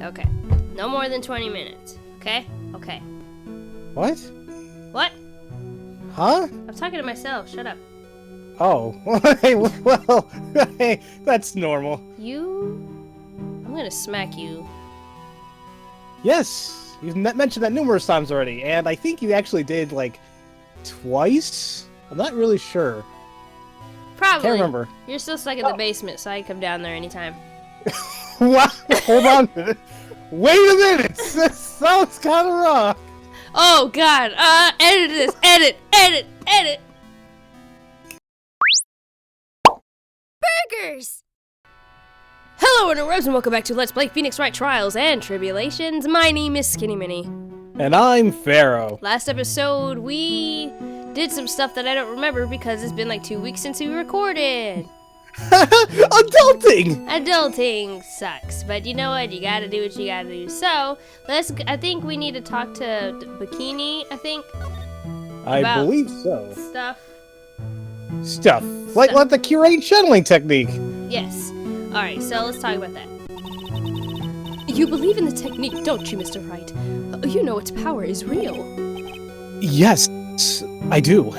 Okay. No more than 20 minutes. Okay? Okay. What? What? Huh? I'm talking to myself. Shut up. Oh. Hey, well, hey, that's normal. I'm gonna smack you. Yes, you've mentioned that numerous times already, and I think you actually did, like, twice? I'm not really sure. Probably. Can't remember. You're still stuck in the basement, so I can come down there anytime. What? Hold on a minute. Wait a minute! This sounds kind of wrong. Oh, God. Edit this. Edit. Burgers! Hello, interwebs, and welcome back to Let's Play Phoenix Wright Trials and Tribulations. My name is SkiniMini. And I'm Pharaoh. Last episode, we did some stuff that I don't remember because it's been like 2 weeks since we recorded. Adulting! Adulting sucks, but you know what? You gotta do what you gotta do. So, I think we need to talk to Bikini, I think. I believe so. Stuff. Like the curate channeling technique. Yes. Alright, so let's talk about that. You believe in the technique, don't you, Mr. Wright? You know its power is real. Yes, I do.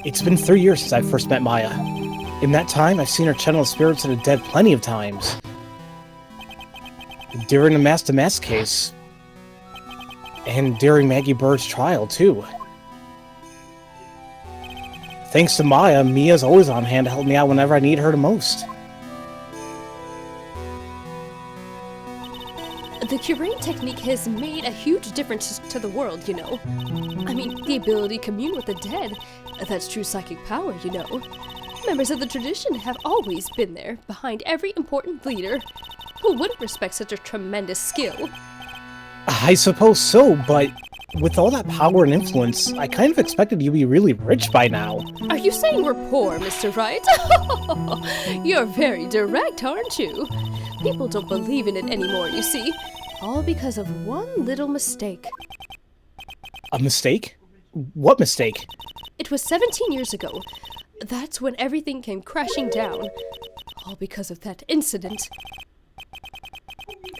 It's been 3 years since I first met Maya. In that time, I've seen her channel spirits of the dead plenty of times. During the Mass case. And during Maggie Bird's trial, too. Thanks to Maya, Mia's always on hand to help me out whenever I need her the most. The curate technique has made a huge difference to the world, you know. I mean, the ability to commune with the dead, that's true psychic power, you know. Members of the tradition have always been there, behind every important leader. Who wouldn't respect such a tremendous skill? I suppose so, but with all that power and influence, I kind of expected you to be really rich by now. Are you saying we're poor, Mr. Wright? You're very direct, aren't you? People don't believe in it anymore, you see. All because of one little mistake. A mistake? What mistake? It was 17 years ago. That's when everything came crashing down. All because of that incident.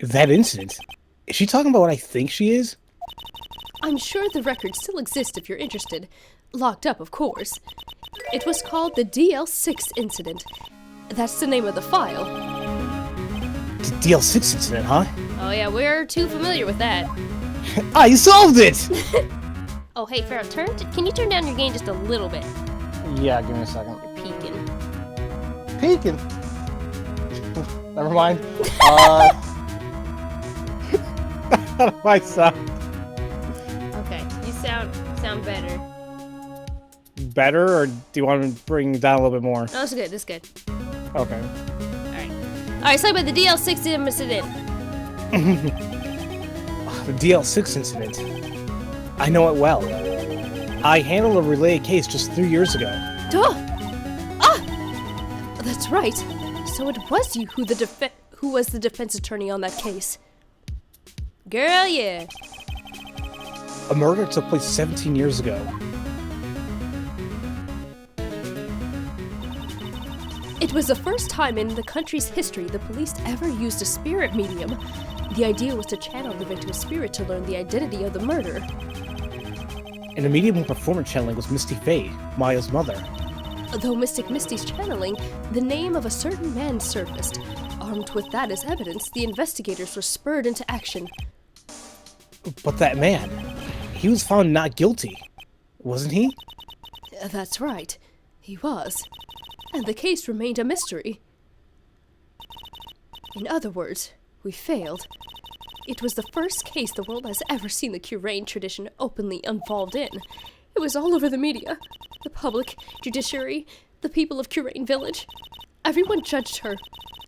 That incident? Is she talking about what I think she is? I'm sure the records still exist if you're interested. Locked up, of course. It was called the DL6 incident. That's the name of the file. The DL6 incident, huh? Oh yeah, we're too familiar with that. I solved it! Oh hey, Pharaoh, can you turn down your gain just a little bit? Yeah, give me a second. You're peeking. Peeking? Never mind. How do I sound? Okay, you sound better. Better, or do you want to bring it down a little bit more? No, that's good. Okay. Alright, so about the DL6 incident. The DL6 incident. I know it well. I handled a related case just 3 years ago. Duh! Ah! That's right. So it was you who was the defense attorney on that case. Girl, yeah. A murder took place 17 years ago. It was the first time in the country's history the police ever used a spirit medium. The idea was to channel the victim's spirit to learn the identity of the murder. And the medium who performed channeling was Misty Faye, Maya's mother. Though Mystic Misty's channeling, the name of a certain man surfaced. Armed with that as evidence, the investigators were spurred into action. But that man, he was found not guilty, wasn't he? That's right, he was. And the case remained a mystery. In other words, we failed. It was the first case the world has ever seen the curate tradition openly involved in. It was all over the media. The public, judiciary, the people of Curate Village. Everyone judged her.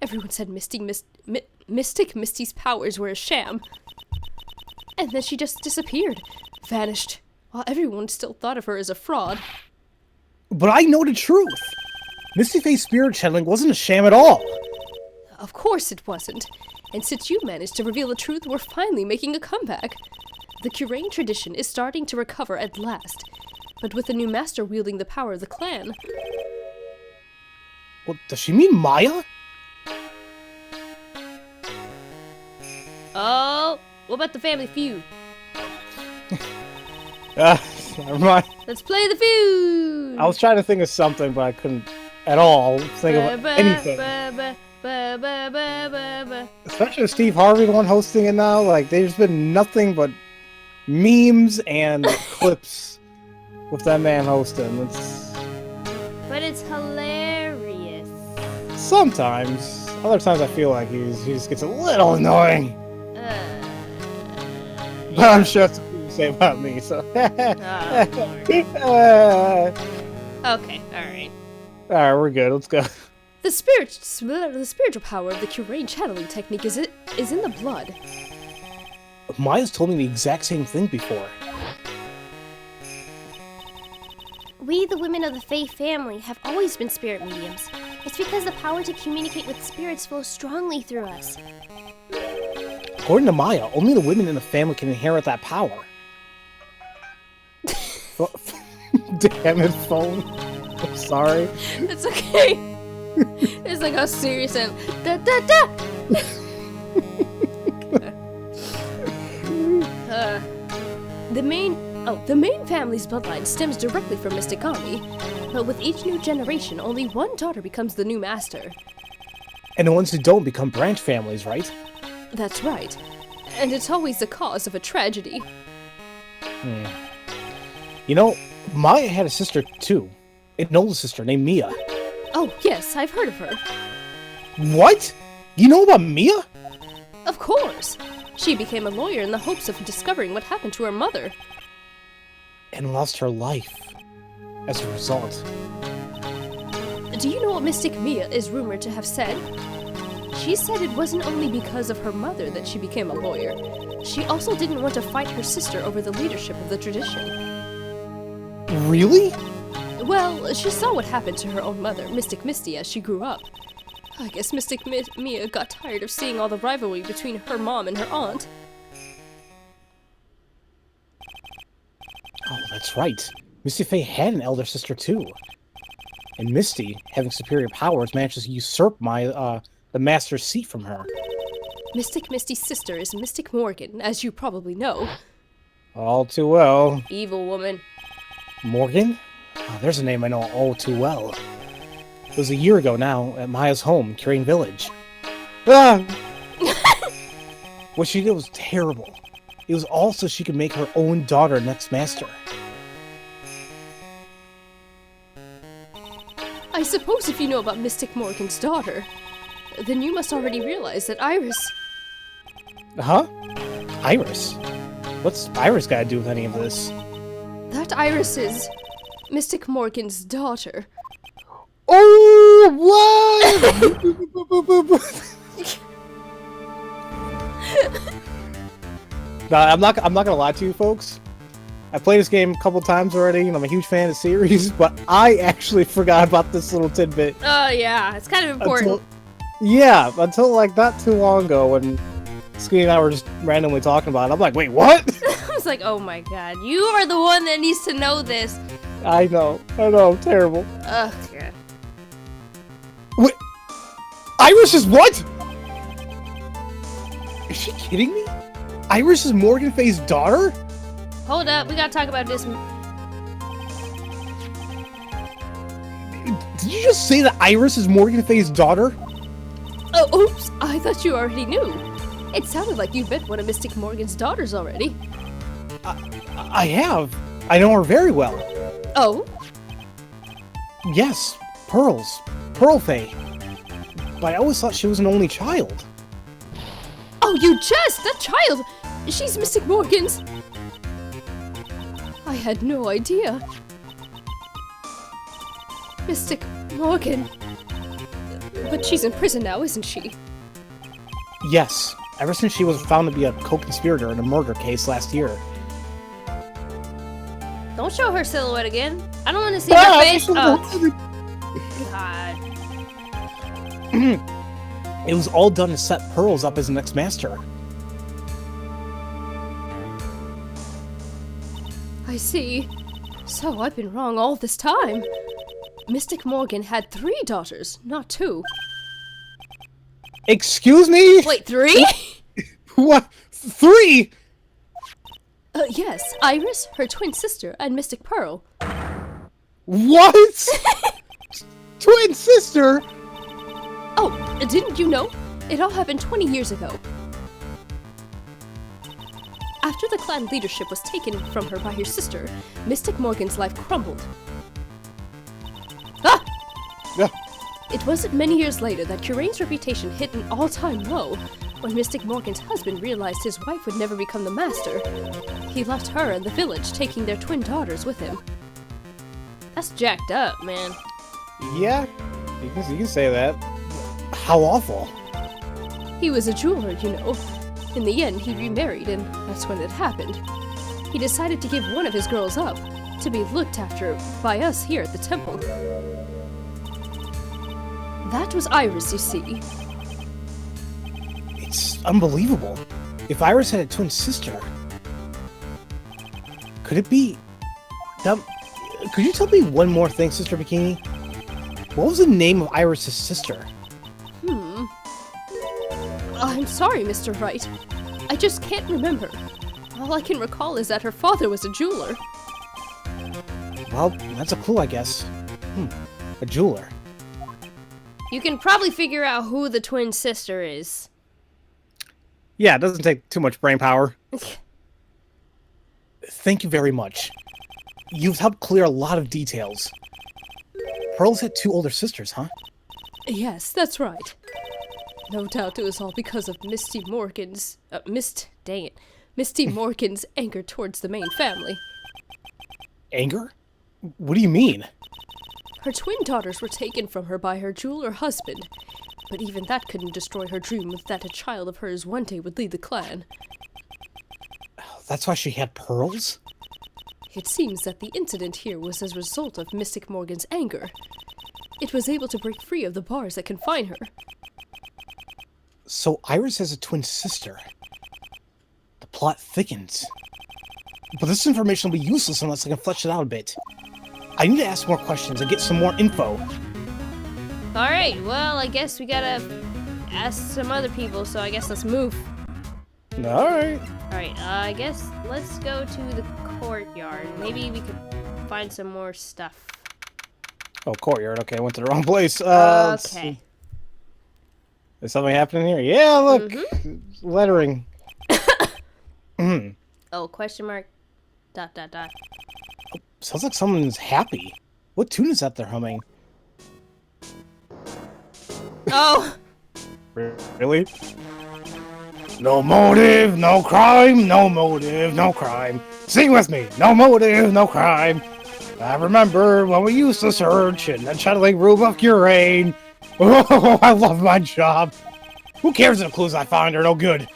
Everyone said Mystic Misty's powers were a sham. And then she just disappeared, vanished, while everyone still thought of her as a fraud. But I know the truth! Misty Faye's spirit channeling wasn't a sham at all! Of course it wasn't. And since you managed to reveal the truth, we're finally making a comeback. The curate tradition is starting to recover at last, but with a new master wielding the power of the clan. Well, does she mean Maya? Oh, what about the family feud? Never mind. Let's play the feud! I was trying to think of something, but I couldn't at all think of anything. Especially with Steve Harvey, the one hosting it now. Like, there's been nothing but memes and clips with that man hosting. But it's hilarious. Sometimes. Other times I feel like he just gets a little annoying. But I'm sure that's what you say about me, so. Okay, alright. Alright, we're good. Let's go. The spiritual power of the Curain channeling technique is in the blood. Maya's told me the exact same thing before. We, the women of the Fae family, have always been spirit mediums. It's because the power to communicate with spirits flows strongly through us. According to Maya, only the women in the family can inherit that power. Damn it, phone. I'm sorry. It's okay. It's like a serious and da da da. The main family's bloodline stems directly from Mystic Gummy, but with each new generation, only one daughter becomes the new master. And the ones who don't become branch families, right? That's right. And it's always the cause of a tragedy. You know, Maya had a sister too. An older sister named Mia. Oh, yes, I've heard of her. What? You know about Mia? Of course. She became a lawyer in the hopes of discovering what happened to her mother. And lost her life as a result. Do you know what Mystic Mia is rumored to have said? She said it wasn't only because of her mother that she became a lawyer. She also didn't want to fight her sister over the leadership of the tradition. Really? Well, she saw what happened to her own mother, Mystic Misty, as she grew up. I guess Mystic Mia got tired of seeing all the rivalry between her mom and her aunt. Oh, that's right. Misty Faye had an elder sister too. And Misty, having superior powers, managed to usurp the master's seat from her. Mystic Misty's sister is Mystic Morgan, as you probably know. All too well. Evil woman. Morgan? Oh, there's a name I know all too well. It was a year ago now, at Maya's home, Curain Village. Ah! What she did was terrible. It was all so she could make her own daughter next master. I suppose if you know about Mystic Morgan's daughter, then you must already realize that Iris... Huh? Iris? What's Iris got to do with any of this? That Iris is Mystic Morgan's daughter. Oh, what? Nah, I'm not gonna lie to you folks. I played this game a couple times already, and I'm a huge fan of the series, but I actually forgot about this little tidbit. Oh yeah, it's kind of important. Until like not too long ago when Skinny and I were just randomly talking about it. I'm like, wait, what? I was like, oh my god, you are the one that needs to know this. I know, I'm terrible. Ugh, god. Wait, Iris is what? Is she kidding me? Iris is Morgan Faye's daughter? Hold up, we gotta talk about this. Did you just say that Iris is Morgan Faye's daughter? Oh, oops, I thought you already knew. It sounded like you've met one of Mystic Morgan's daughters already. I have. I know her very well. Oh? Yes, Pearl Faye. But I always thought she was an only child. Oh, that child! She's Mystic Morgan's. I had no idea. Mystic Morgan. But she's in prison now, isn't she? Yes, ever since she was found to be a co-conspirator in a murder case last year. Don't show her silhouette again. I don't want to see her face. Oh. God. It was all done to set Pearls up as the next master. I see. So I've been wrong all this time. Mystic Morgan had 3 daughters, not 2. Excuse me? Wait, 3? What? 3? Yes, Iris, her twin sister, and Mystic Pearl. What? Twin sister? Oh, didn't you know? It all happened 20 years ago. After the clan leadership was taken from her by her sister, Mystic Morgan's life crumbled. Ah! Yeah. It wasn't many years later that Curain's reputation hit an all-time low when Mystic Morgan's husband realized his wife would never become the master. He left her in the village, taking their twin daughters with him. That's jacked up, man. Yeah, you can say that. How awful. He was a jeweler, you know. In the end, he remarried, and that's when it happened. He decided to give one of his girls up, to be looked after by us here at the temple. That was Iris, you see. It's unbelievable. If Iris had a twin sister, could it be... Could you tell me one more thing, Sister Bikini? What was the name of Iris' sister? I'm sorry, Mr. Wright. I just can't remember. All I can recall is that her father was a jeweler. Well, that's a clue, I guess. A jeweler. You can probably figure out who the twin sister is. Yeah, it doesn't take too much brain power. Thank you very much. You've helped clear a lot of details. Pearl's had 2 older sisters, huh? Yes, that's right. No doubt it was all because of Misty Morgan's anger towards the main family. Anger? What do you mean? Her twin daughters were taken from her by her jeweler husband, but even that couldn't destroy her dream that a child of hers one day would lead the clan. That's why she had pearls? It seems that the incident here was as a result of Mystic Morgan's anger. It was able to break free of the bars that confine her. So Iris has a twin sister. The plot thickens. But this information will be useless unless I can flesh it out a bit. I need to ask more questions and get some more info. Alright, well, I guess we gotta ask some other people, so I guess let's move. Alright. Alright, I guess let's go to the courtyard. Maybe we could find some more stuff. Oh, courtyard. Okay, I went to the wrong place. Let's Okay. see. Is something happening here? Yeah, look. Lettering. Oh, question mark. ... Sounds like someone's happy. What tune is that they're humming? Oh! Really? No motive, no crime, no motive, no crime. Sing with me. No motive, no crime. I remember when we used to search in the channeling room of Curain. Oh, I love my job. Who cares if the clues I find are no good?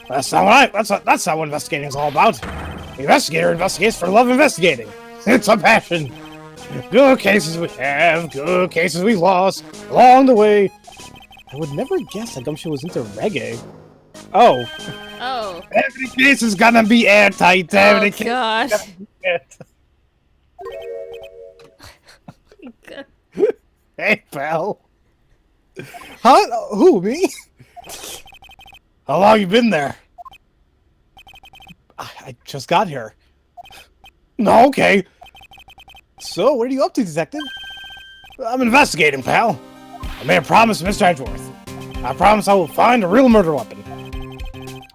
That's not what investigating's all about. The investigator investigates for the love of investigating. It's a passion. Good cases we have, good cases we lost along the way. I would never guess that Gumshoe was into reggae. Oh. Oh. Every case is gonna be airtight. Every case gosh. is gonna be airtight. Hey, pal. Huh? Who, me? How long you been there? I just got here. No, okay. So, what are you up to, detective? I'm investigating, pal. I made a promise to Mr. Edgeworth. I promise I will find a real murder weapon.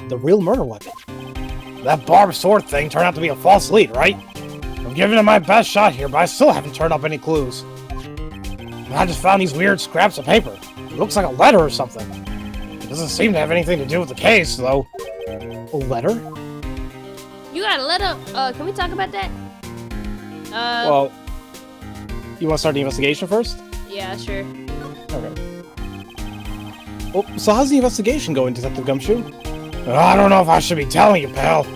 The real murder weapon? That barbed sword thing turned out to be a false lead, right? I'm giving it my best shot here, but I still haven't turned up any clues. I just found these weird scraps of paper. It looks like a letter or something. It doesn't seem to have anything to do with the case, though. A letter? You got a letter? Can we talk about that? Well, you want to start the investigation first? Yeah, sure. Okay. Well, so how's the investigation going, Detective Gumshoe? I don't know if I should be telling you, pal,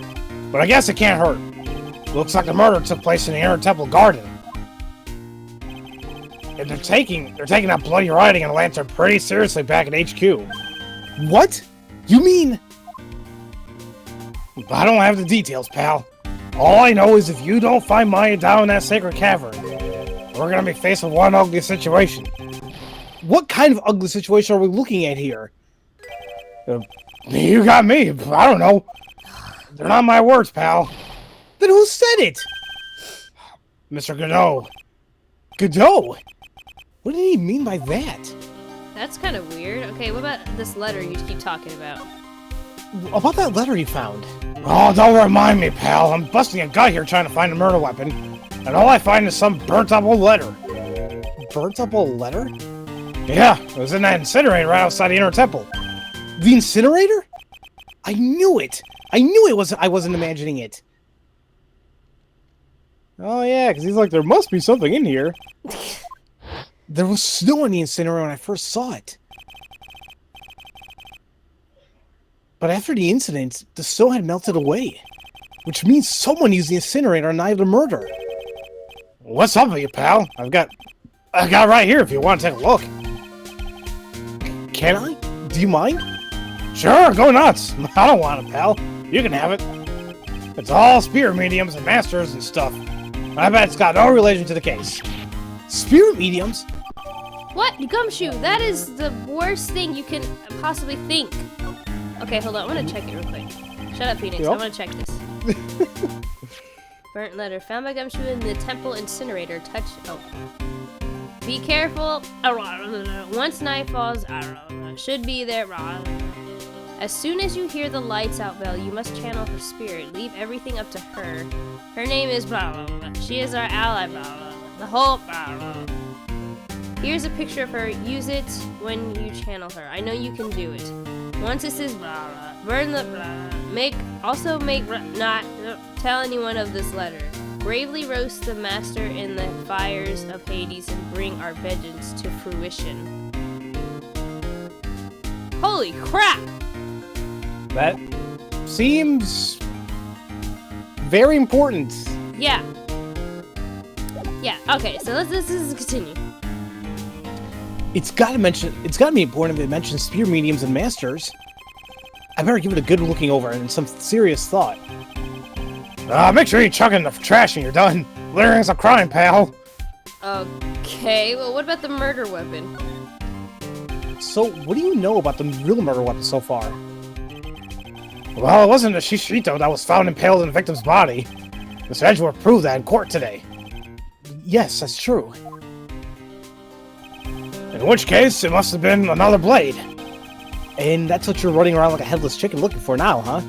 but I guess it can't hurt. Looks like the murder took place in the inner temple garden. And they're taking that bloody writing and lantern pretty seriously back at HQ. What? You mean? I don't have the details, pal. All I know is if you don't find Maya down in that sacred cavern, we're gonna be faced with one ugly situation. What kind of ugly situation are we looking at here? You got me. I don't know. They're not my words, pal. Then who said it? Mr. Godot. Godot? What did he mean by that? That's kind of weird. Okay, what about this letter you keep talking about? About that letter you found. Oh, don't remind me, pal. I'm busting a gut here trying to find a murder weapon. And all I find is some burnt-up old letter. Burnt-up old letter? Yeah, it was in that incinerator right outside the inner temple. The incinerator? I knew it! I knew I wasn't imagining it. Oh yeah, because he's like, there must be something in here. There was snow in the incinerator when I first saw it. But after the incident, the snow had melted away. Which means someone used the incinerator on the night of the murder. What's up with you, pal? I got right here if you want to take a look. Can I? Do you mind? Sure, go nuts. I don't want it, pal. You can have it. It's all spirit mediums and masters and stuff. I bet it's got no relation to the case. Spirit mediums? What? Gumshoe, that is the worst thing you can possibly think. Okay, hold on. I want to check it real quick. Shut up, Phoenix. Yep. I want to check this. Burnt letter. Found by Gumshoe in the temple incinerator. Touch. Oh. Be careful. Once night falls, should be there. As soon as you hear the lights out bell, you must channel her spirit. Leave everything up to her. Her name is blah, blah, blah. She is our ally. Blah, blah. The whole blah, blah. Here's a picture of her. Use it when you channel her. I know you can do it. Once it says blah, blah, burn the blah, not tell anyone of this letter. Bravely roast the master in the fires of Hades and bring our vengeance to fruition. Holy crap! That seems very important. Yeah. Yeah, okay, so let's continue. It's gotta be important if it mentions spear mediums and masters. I better give it a good looking over and some serious thought. Make sure you chuck in the trash when you're done. Littering's a crime, pal. Okay, well what about the murder weapon? So, what do you know about the real murder weapon so far? Well, it wasn't a shishito that was found impaled in the victim's body. Mr. Edgeworth proved that in court today. Yes, that's true. In which case, it must have been another blade. And that's what you're running around like a headless chicken looking for now, huh?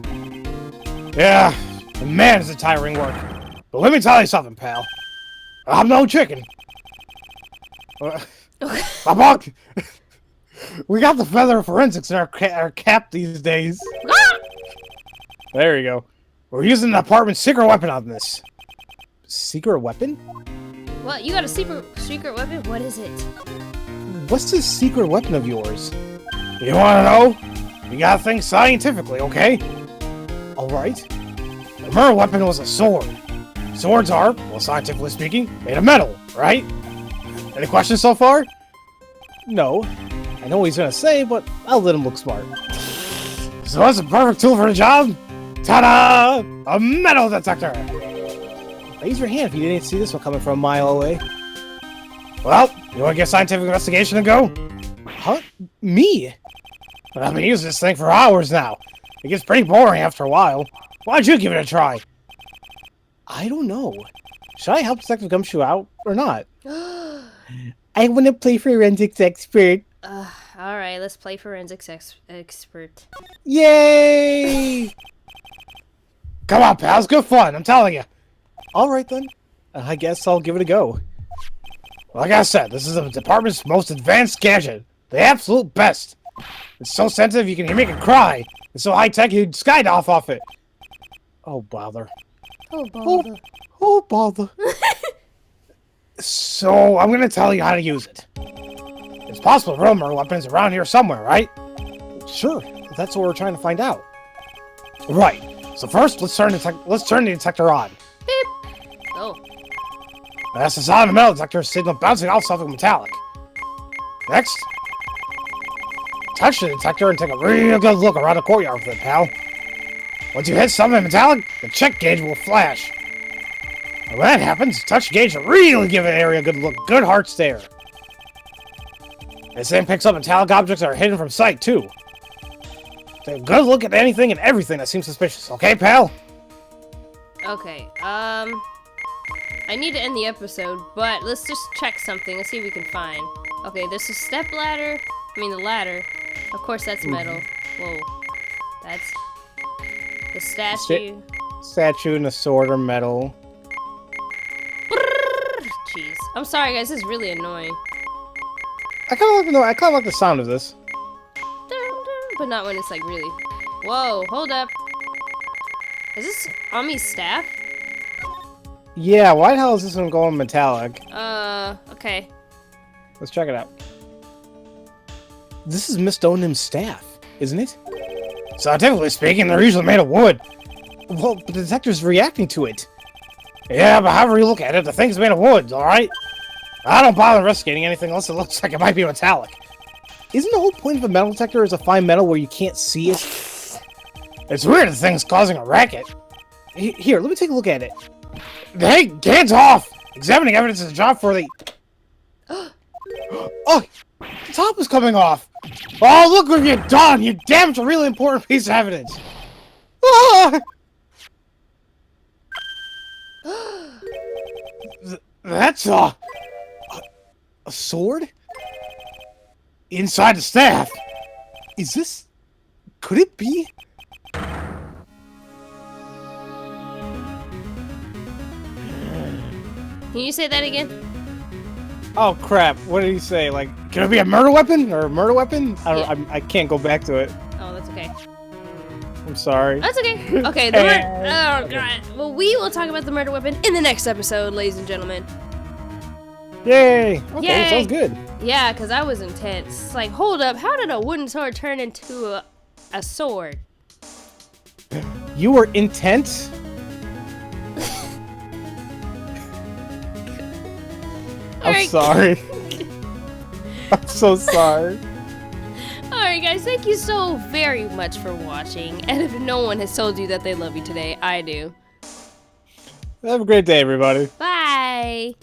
Yeah, and man, is it tiring work. But let me tell you something, pal. I'm no chicken. We got the feather of forensics in our cap these days. There you go. We're using the apartment's secret weapon on this. Secret weapon? What? You got a secret weapon? What is it? What's this secret weapon of yours? You wanna know? You gotta think scientifically, okay? Alright. The murder weapon was a sword. Swords are, well, scientifically speaking, made of metal, right? Any questions so far? No. I know what he's gonna say, but I'll let him look smart. So what's the perfect tool for the job? Ta-da! A metal detector! Raise your hand if you didn't see this one coming from a mile away. Well, you want to get scientific investigation and go? Huh? Me? I've been using this thing for hours now. It gets pretty boring after a while. Why'd you give it a try? I don't know. Should I help Detective Gumshoe out or not? I want to play forensics expert. Alright, let's play forensics expert. Yay! Come on, pals, good fun, I'm telling you. Alright then. I guess I'll give it a go. Like I said, this is the department's most advanced gadget. The absolute best. It's so sensitive you can make it cry. It's so high-tech you'd skydive off it. Oh, bother. Oh, bother. Oh, bother. So, I'm gonna tell you how to use it. It's possible real murder weapons around here somewhere, right? Sure, that's what we're trying to find out. Right. So first, let's turn the detector on. Beep. Oh. That's the sound of the metal detector signal bouncing off something metallic. Next, touch the detector and take a real good look around the courtyard with it, pal. Once you hit something metallic, the check gauge will flash. And when that happens, touch the gauge to really give an area a good look, good hard stare. This thing picks up metallic objects that are hidden from sight, too. Take a good look at anything and everything that seems suspicious, okay, pal? Okay, I need to end the episode, but let's just check something. Let's see what we can find. Okay, there's a step ladder. I mean, the ladder. Of course, that's metal. Whoa. That's the statue. Statue and a sword are metal. Jeez. I'm sorry, guys. This is really annoying. I kind of like the sound of this. But not when it's like really. Whoa, hold up. Is this Ami's staff? Yeah, why the hell is this one going metallic? Okay. Let's check it out. This is Miss Stonehim's staff, isn't it? Scientifically speaking, they're usually made of wood. Well, but the detector's reacting to it. Yeah, but however you look at it, the thing's made of wood, alright? I don't bother investigating anything unless it looks like it might be metallic. Isn't the whole point of a metal detector is to find metal where you can't see it? It's weird the thing's causing a racket. Here, let me take a look at it. Hey, hands off! Examining evidence is a job for the... Oh! The top is coming off! Oh, look what you've done! You damaged a really important piece of evidence! Ah! That's a sword? Inside the staff? Is this... Could it be? Can you say that again? Oh crap, what did he say? Like, can it be a murder weapon? Or a murder weapon? I can't go back to it. Oh, that's okay. I'm sorry. That's okay. Okay, the oh god. Well, we will talk about the murder weapon in the next episode, ladies and gentlemen. Yay! Okay, Yay. sounds good. Yeah, because that was intense. It's like, hold up, how did a wooden sword turn into a sword? You were intense? I'm sorry. I'm so sorry. Alright guys, thank you so very much for watching. And if no one has told you that they love you today, I do. Have a great day, everybody. Bye!